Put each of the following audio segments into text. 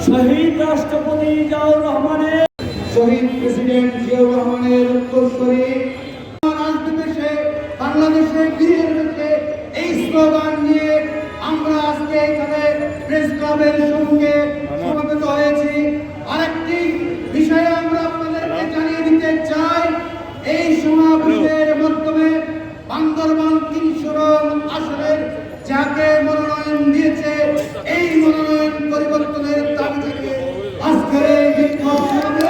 শহীদ রাষ্ট্রপতি জিয়াউর রহমানের, শহীদ প্রেসিডেন্ট জিয়াউর রহমানের উত্তরসূরি বাংলাদেশে গৃহের মধ্যে এই স্লোগান নিয়ে আমরা আজকে এখানে প্রেস ক্লাবের সঙ্গে সমবেত হয়েছি। আরেকটি বিষয় আমরা আপনাদেরকে জানিয়ে দিতে চাই, এই সমাবেশের মাধ্যমে বান্দরবান ৩০০ নং আসনের যাকে মনোনয়ন দিয়েছে এই মনোনয়ন পরিবর্তনের দাবি থেকে আজকের এই বিক্ষোভ সমাবেশ,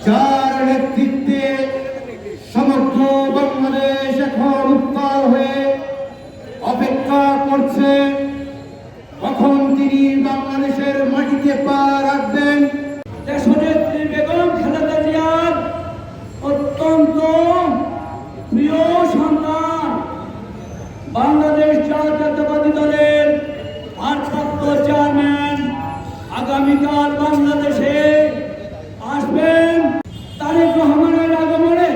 যার নেতৃত্বে সমগ্র বাংলাদেশ এখন উত্তাল হয়ে অপেক্ষা করছে কখন তিনি বাংলাদেশের মাটিতে পা রাখবেন। দেশনেত্রী বেগম খালেদা জিয়ার অত্যন্ত প্রিয় সন্তান বাংলাদেশ জাতীয়তাবাদী দলের ভারপ্রাপ্ত চেয়ারম্যান আগামীকাল বাংলাদেশে আসবেন। তারেক রহমানের আগমনে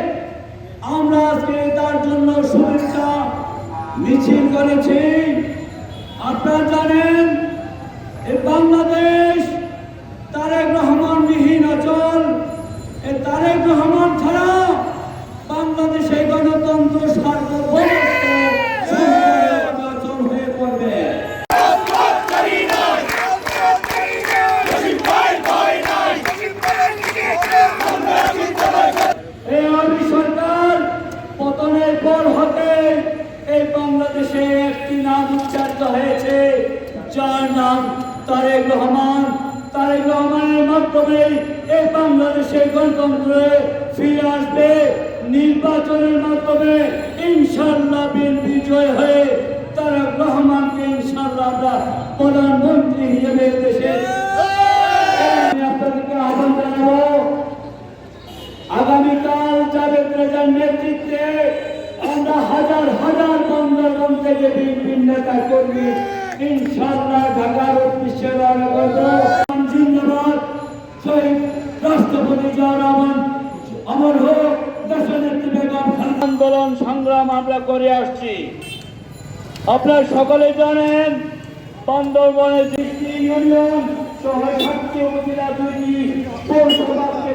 আমরা আজকে তার জন্য শুভেচ্ছা মিছিল করেছি। আপনারা জানেন এই বাংলাদেশ তারেক রহমান বিহীন অচল। এই তারেক রহমান ছাড়া বাংলাদেশে গণতন্ত্র সার্বভৌমত্ব অচল হয়ে পড়বে। এই আওয়ামী সরকার পতনের পর হতে এই বাংলাদেশে একটি নাম উচ্চারিত হয়েছে, যার নাম তারেক রহমান। তারেক রহমানের মাধ্যমে এই বাংলাদেশে গণতন্ত্রে ফিরে আসবে। নির্বাচনের মাধ্যমে ইনশাআল্লাহ বিএনপি জয় হয়ে তারেক রহমানকে ইনশাআল্লাহ আমরা প্রধানমন্ত্রী হিসেবে দেশে আপনাদেরকে আহ্বান জানাবো। আগামীকাল জাভেদ রেজার নেতৃত্বে আমরা হাজার হাজার বান্দরবান থেকে বিভিন্ন নেতা কর্মী ইনশাআল্লাহ ঢাকার উদ্দেশ্যে রওনা করব। জিন্দাবাদ। শহীদ রাষ্ট্রপতি জিয়াউর রহমান অমর হোক। দেশনেত্রী বেগম খালেদা। আন্দোলন সংগ্রাম আমরা করে আসছি। আপনারা সকলে জানেন বান্দরবানের ২০টি ইউনিয়ন সহ ৭টি উপজেলা ২টি পৌরসভাকে